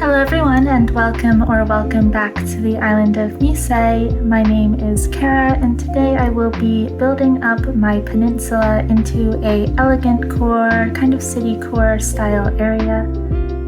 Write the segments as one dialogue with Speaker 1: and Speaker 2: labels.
Speaker 1: Hello everyone and welcome back to the island of Nisei. My name is Cara and today I will be building up my peninsula into a elegant core, kind of city core style area.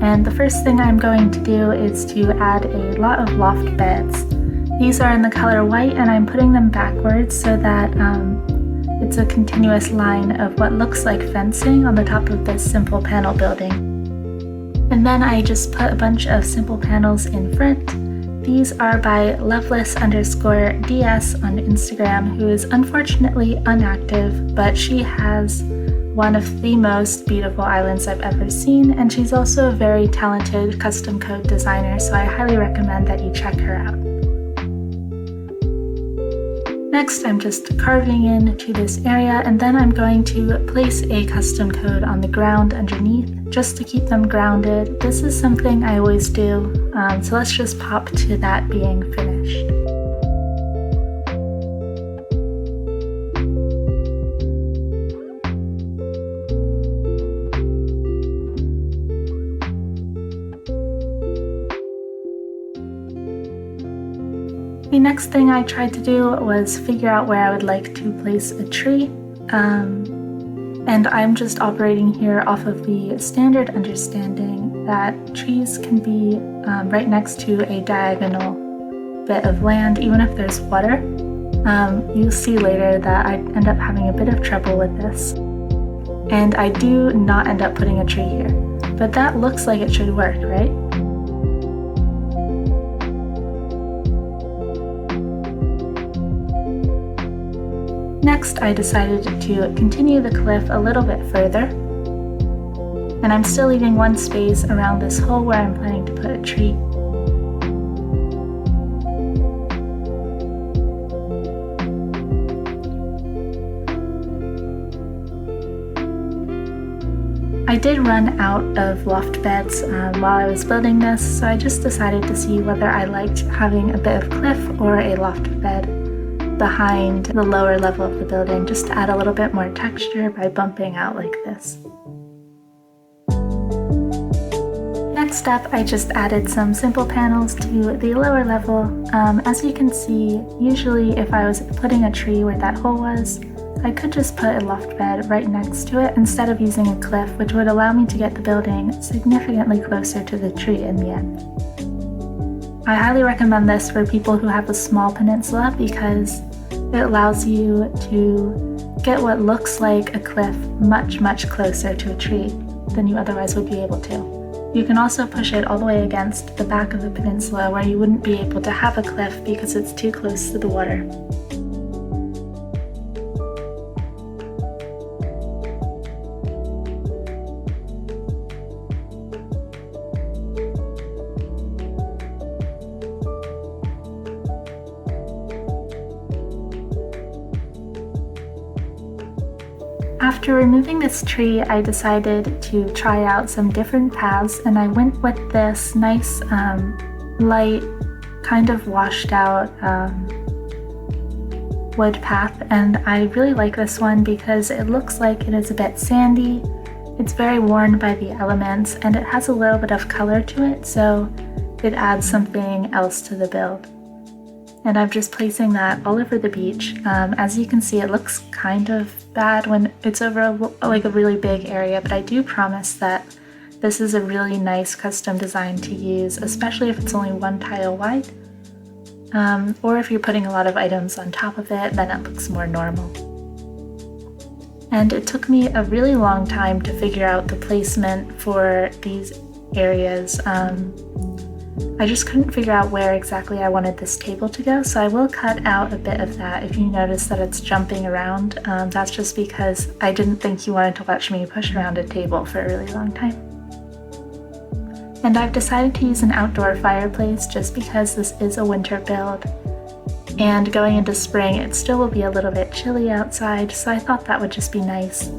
Speaker 1: And the first thing I'm going to do is to add a lot of loft beds. These are in the color white and I'm putting them backwards so that it's a continuous line of what looks like fencing on the top of this simple panel building. And then I just put a bunch of simple panels in front. These are by Loveless_DS on Instagram, who is unfortunately inactive, but she has one of the most beautiful islands I've ever seen, and she's also a very talented custom code designer, so I highly recommend that you check her out. Next, I'm just carving into this area, and then I'm going to place a custom code on the ground underneath, just to keep them grounded. This is something I always do, so let's just pop to that being finished. The next thing I tried to do was figure out where I would like to place a tree. And I'm just operating here off of the standard understanding that trees can be right next to a diagonal bit of land, even if there's water. You'll see later that I end up having a bit of trouble with this. And I do not end up putting a tree here. But that looks like it should work, right? Next, I decided to continue the cliff a little bit further, and I'm still leaving one space around this hole where I'm planning to put a tree. I did run out of loft beds while I was building this, so I just decided to see whether I liked having a bit of cliff or a loft bed behind the lower level of the building, just to add a little bit more texture by bumping out like this. Next up, I just added some simple panels to the lower level. As you can see, usually if I was putting a tree where that hole was, I could just put a loft bed right next to it instead of using a cliff, which would allow me to get the building significantly closer to the tree in the end. I highly recommend this for people who have a small peninsula because it allows you to get what looks like a cliff much closer to a tree than you otherwise would be able to. You can also push it all the way against the back of the peninsula where you wouldn't be able to have a cliff because it's too close to the water. After removing this tree, I decided to try out some different paths, and I went with this nice, light, kind of washed out wood path, and I really like this one because it looks like it is a bit sandy, it's very worn by the elements, and it has a little bit of color to it, so it adds something else to the build. And I'm just placing that all over the beach. As you can see, it looks kind of bad when it's over a really big area, but I do promise that this is a really nice custom design to use, especially if it's only one tile wide. Or if you're putting a lot of items on top of it, then it looks more normal. And it took me a really long time to figure out the placement for these areas. I just couldn't figure out where exactly I wanted this table to go, so I will cut out a bit of that if you notice that it's jumping around. That's just because I didn't think you wanted to watch me push around a table for a really long time. And I've decided to use an outdoor fireplace just because this is a winter build. And going into spring, it still will be a little bit chilly outside, so I thought that would just be nice.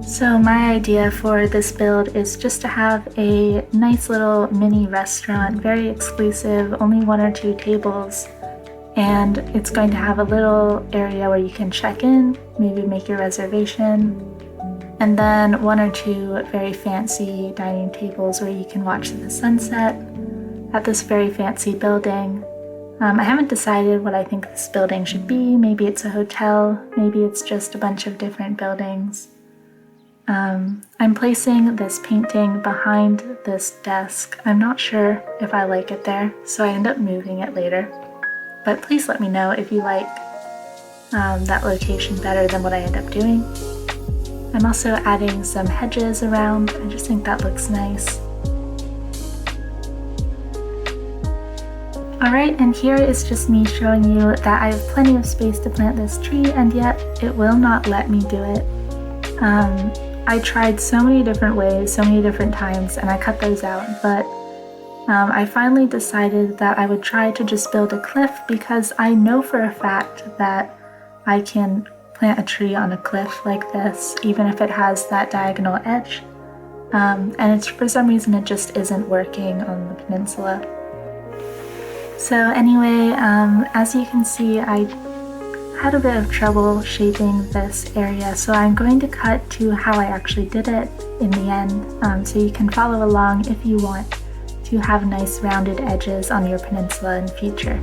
Speaker 1: So my idea for this build is just to have a nice little mini restaurant, very exclusive, only 1 or 2 tables, and it's going to have a little area where you can check in, maybe make your reservation, and then 1 or 2 very fancy dining tables where you can watch the sunset. at this very fancy building. I haven't decided what I think this building should be. Maybe it's a hotel, maybe it's just a bunch of different buildings. I'm placing this painting behind this desk. I'm not sure if I like it there, so I end up moving it later. But please let me know if you like that location better than what I end up doing. I'm also adding some hedges around. I just think that looks nice. Alright, and here is just me showing you that I have plenty of space to plant this tree, and yet it will not let me do it. I tried so many different ways, so many different times, and I cut those out, but I finally decided that I would try to just build a cliff because I know for a fact that I can plant a tree on a cliff like this, even if it has that diagonal edge. And for some reason it just isn't working on the peninsula. So anyway, as you can see, I had a bit of trouble shaping this area, so I'm going to cut to how I actually did it in the end, so you can follow along if you want to have nice rounded edges on your peninsula in future.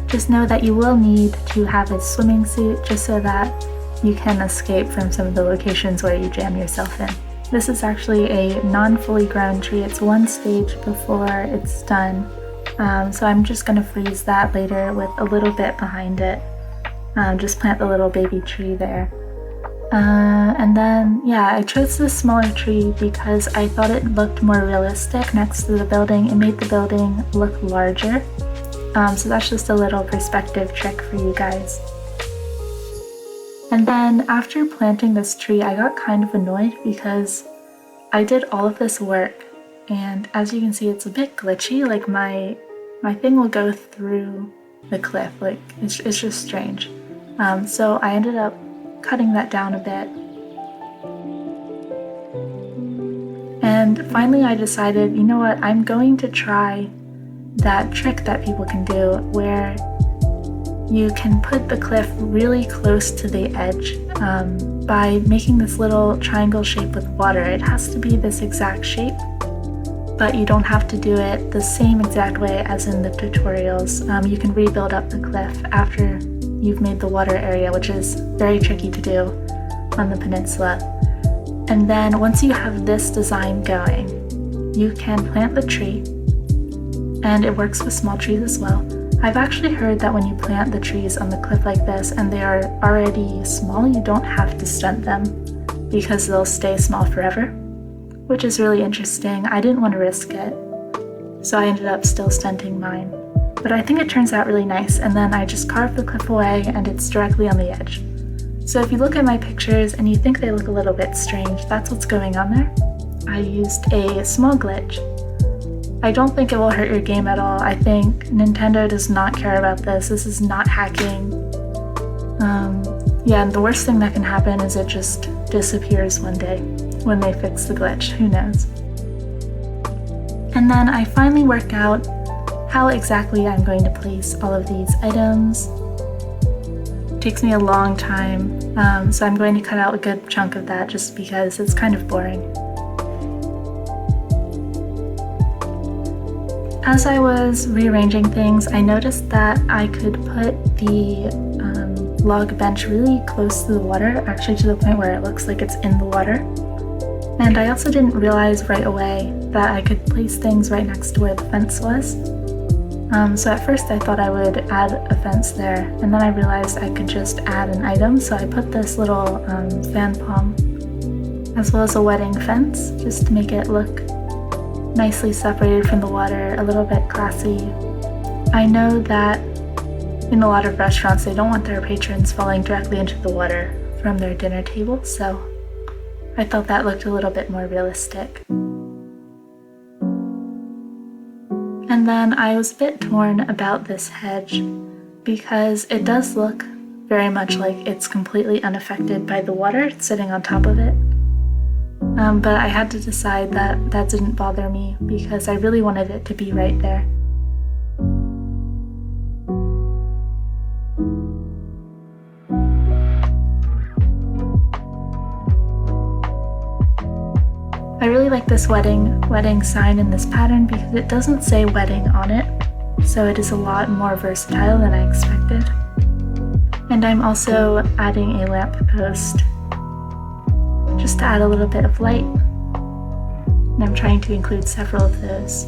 Speaker 1: Just know that you will need to have a swimming suit just so that you can escape from some of the locations where you jam yourself in. This is actually a non-fully grown tree. It's one stage before it's done, so I'm just going to freeze that later with a little bit behind it. Just plant the little baby tree there. And then, yeah, I chose this smaller tree because I thought it looked more realistic next to the building. It made the building look larger. So that's just a little perspective trick for you guys. And then after planting this tree, I got kind of annoyed because I did all of this work, and as you can see, it's a bit glitchy. Like my thing will go through the cliff. Like it's just strange. So I ended up cutting that down a bit. And finally I decided, you know what, I'm going to try that trick that people can do where you can put the cliff really close to the edge by making this little triangle shape with water. It has to be this exact shape, but you don't have to do it the same exact way as in the tutorials. You can rebuild up the cliff after you've made the water area, which is very tricky to do on the peninsula. And then once you have this design going, you can plant the tree, and it works with small trees as well. I've actually heard that when you plant the trees on the cliff like this and they are already small, you don't have to stunt them because they'll stay small forever, which is really interesting. I didn't want to risk it, so I ended up still stunting mine. But I think it turns out really nice, and then I just carved the cliff away and it's directly on the edge. So if you look at my pictures and you think they look a little bit strange, that's what's going on there. I used a small glitch. I don't think it will hurt your game at all. I think Nintendo does not care about this. This is not hacking. Yeah, and the worst thing that can happen is it just disappears one day when they fix the glitch. Who knows? And then I finally work out how exactly I'm going to place all of these items. It takes me a long time, so I'm going to cut out a good chunk of that just because it's kind of boring. As I was rearranging things, I noticed that I could put the log bench really close to the water, actually to the point where it looks like it's in the water. And I also didn't realize right away that I could place things right next to where the fence was. So at first I thought I would add a fence there, and then I realized I could just add an item, so I put this little fan palm as well as a wedding fence just to make it look nicely separated from the water, a little bit classy. I know that in a lot of restaurants they don't want their patrons falling directly into the water from their dinner table, so I thought that looked a little bit more realistic. And then I was a bit torn about this hedge because it does look very much like it's completely unaffected by the water sitting on top of it. But I had to decide that that didn't bother me because I really wanted it to be right there. I really like this wedding sign in this pattern because it doesn't say wedding on it, so it is a lot more versatile than I expected. And I'm also adding a lamp post just to add a little bit of light, and I'm trying to include several of those.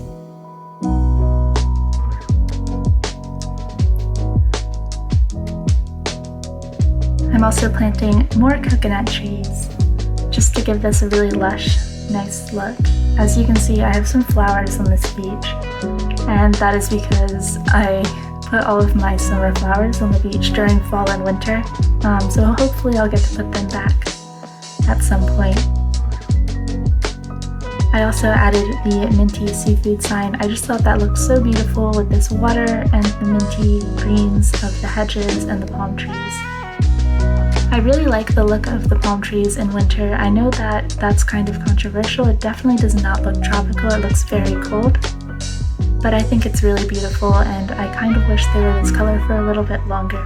Speaker 1: I'm also planting more coconut trees just to give this a really lush, nice look. As you can see, I have some flowers on this beach, and that is because I put all of my summer flowers on the beach during fall and winter, so hopefully I'll get to put them back at some point. I also added the minty seafood sign. I just thought that looked so beautiful with this water and the minty greens of the hedges and the palm trees. I really like the look of the palm trees in winter. I know that that's kind of controversial. It definitely does not look tropical. It looks very cold. But I think it's really beautiful, and I kind of wish they were this color for a little bit longer.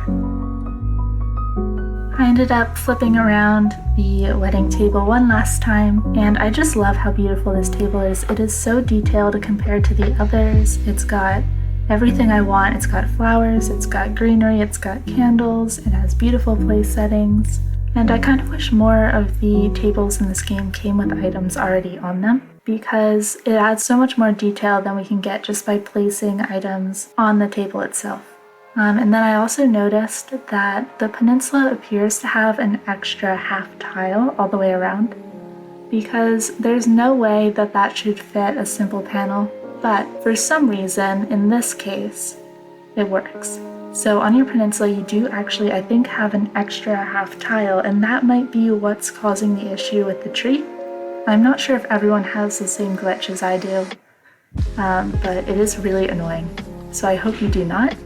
Speaker 1: I ended up flipping around the wedding table one last time, and I just love how beautiful this table is. It is so detailed compared to the others. It's got everything I want. It's got flowers, it's got greenery, it's got candles, it has beautiful place settings. And I kind of wish more of the tables in this game came with items already on them, because it adds so much more detail than we can get just by placing items on the table itself. And then I also noticed that the Peninsula appears to have an extra half tile all the way around, because there's no way that that should fit a simple panel, but for some reason, in this case, it works. So on your Peninsula, you do actually, I think, have an extra half tile, and that might be what's causing the issue with the tree. I'm not sure if everyone has the same glitch as I do, but it is really annoying. So I hope you do not,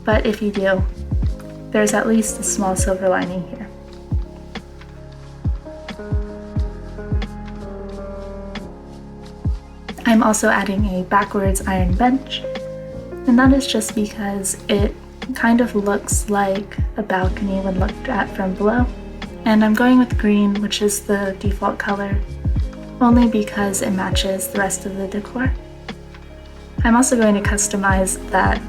Speaker 1: but if you do, there's at least a small silver lining here. I'm also adding a backwards iron bench, and that is just because it kind of looks like a balcony when looked at from below. And I'm going with green, which is the default color, only because it matches the rest of the decor. I'm also going to customize that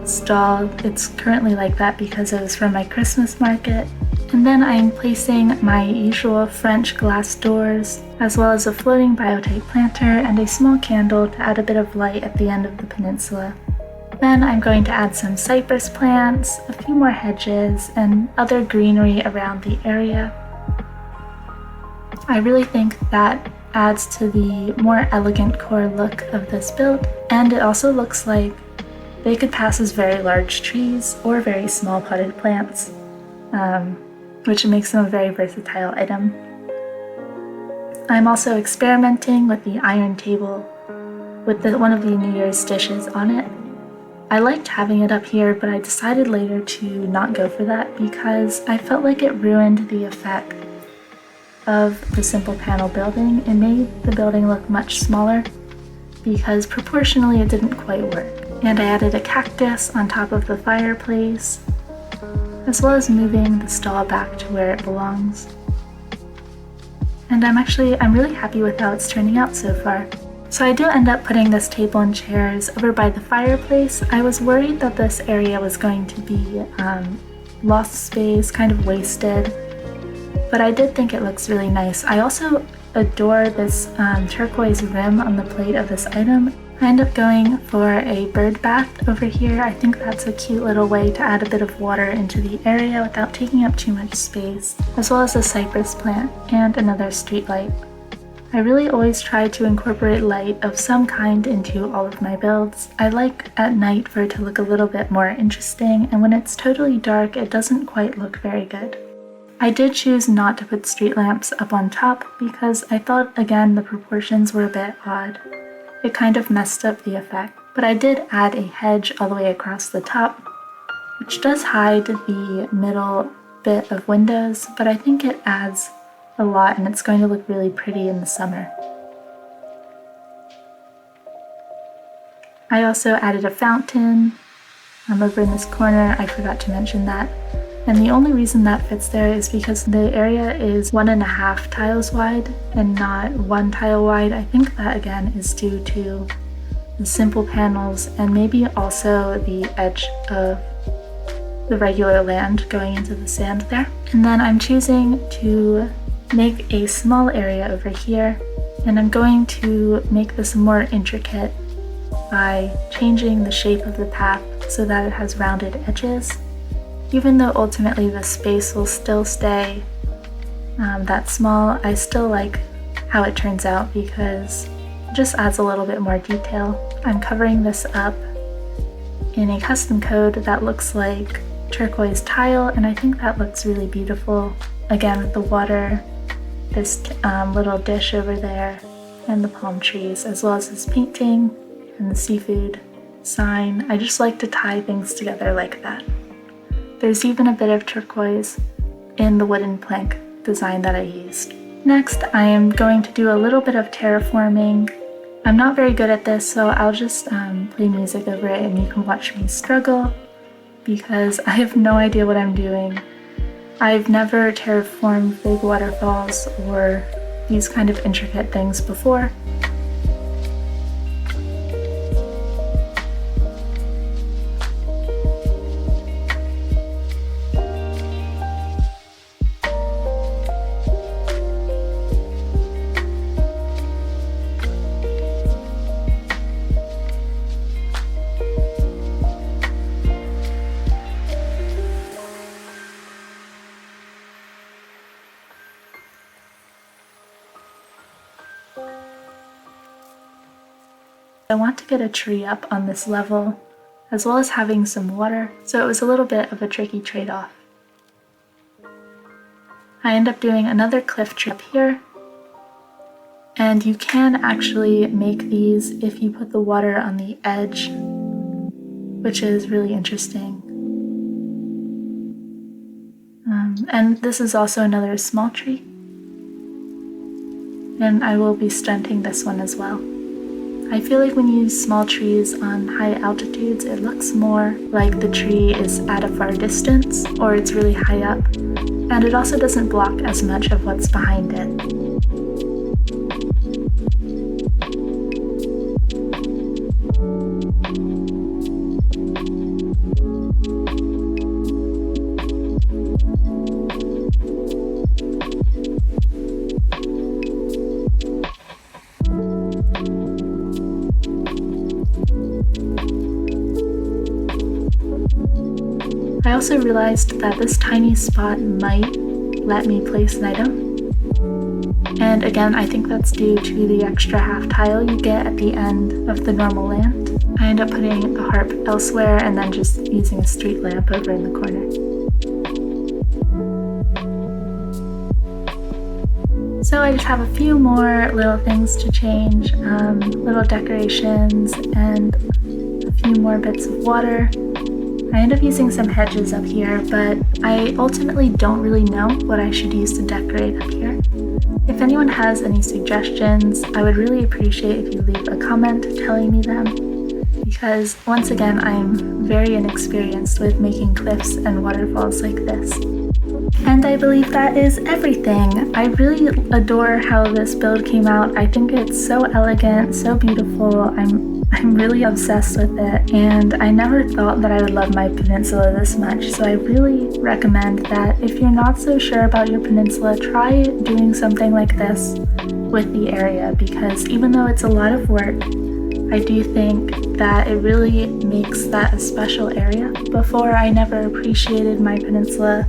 Speaker 1: stall. It's currently like that because it was from my Christmas market. And then I'm placing my usual French glass doors, as well as a floating biotype planter and a small candle to add a bit of light at the end of the peninsula. Then I'm going to add some cypress plants, a few more hedges, and other greenery around the area. I really think that adds to the more elegant core look of this build, and it also looks like they could pass as very large trees or very small potted plants, which makes them a very versatile item. I'm also experimenting with the iron table with one of the New Year's dishes on it. I liked having it up here, but I decided later to not go for that because I felt like it ruined the effect of the simple panel building. It made the building look much smaller because proportionally it didn't quite work. And I added a cactus on top of the fireplace, as well as moving the stall back to where it belongs. And I'm really happy with how it's turning out so far. So I do end up putting this table and chairs over by the fireplace. I was worried that this area was going to be lost space, kind of wasted, but I did think it looks really nice. I also adore this turquoise rim on the plate of this item. I end up going for a bird bath over here. I think that's a cute little way to add a bit of water into the area without taking up too much space, as well as a cypress plant and another street light. I really always try to incorporate light of some kind into all of my builds. I like at night for it to look a little bit more interesting, and when it's totally dark, it doesn't quite look very good. I did choose not to put street lamps up on top because I thought, again, the proportions were a bit odd. It kind of messed up the effect, but I did add a hedge all the way across the top, which does hide the middle bit of windows, but I think it adds a lot and it's going to look really pretty in the summer. I also added a fountain over in this corner. I forgot to mention that. And the only reason that fits there is because the area is 1.5 tiles wide and not 1 tile wide. I think that again is due to the simple panels and maybe also the edge of the regular land going into the sand there. And then I'm choosing to make a small area over here, and I'm going to make this more intricate by changing the shape of the path so that it has rounded edges. Even though ultimately the space will still stay that small, I still like how it turns out because it just adds a little bit more detail. I'm covering this up in a custom code that looks like turquoise tile, and I think that looks really beautiful. Again, with the water, this little dish over there, and the palm trees, as well as this painting and the seafood sign. I just like to tie things together like that. There's even a bit of turquoise in the wooden plank design that I used. Next, I am going to do a little bit of terraforming. I'm not very good at this, so I'll just play music over it and you can watch me struggle because I have no idea what I'm doing. I've never terraformed big waterfalls or these kind of intricate things before. I want to get a tree up on this level, as well as having some water, so it was a little bit of a tricky trade-off. I end up doing another cliff tree up here, and you can actually make these if you put the water on the edge, which is really interesting. And this is also another small tree, and I will be stunting this one as well. I feel like when you use small trees on high altitudes, it looks more like the tree is at a far distance or it's really high up, and it also doesn't block as much of what's behind it. I also realized that this tiny spot might let me place an item. And again, I think that's due to the extra half tile you get at the end of the normal land. I end up putting the harp elsewhere and then just using a street lamp over in the corner. So I just have a few more little things to change, little decorations and a few more bits of water. I end up using some hedges up here, but I ultimately don't really know what I should use to decorate up here. If anyone has any suggestions, I would really appreciate if you leave a comment telling me them, because once again, I'm very inexperienced with making cliffs and waterfalls like this. And I believe that is everything. I really adore how this build came out. I think it's so elegant, so beautiful. I'm really obsessed with it, and I never thought that I would love my peninsula this much, so I really recommend that if you're not so sure about your peninsula, try doing something like this with the area, because even though it's a lot of work, I do think that it really makes that a special area. Before, I never appreciated my peninsula.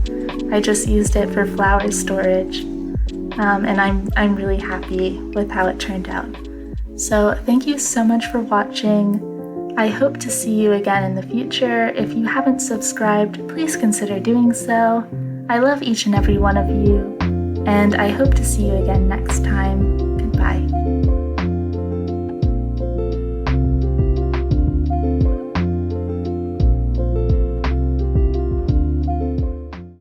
Speaker 1: I just used it for flower storage, and I'm really happy with how it turned out. So thank you so much for watching. I hope to see you again in the future. If you haven't subscribed, please consider doing so. I love each and every one of you, and I hope to see you again next time. Goodbye.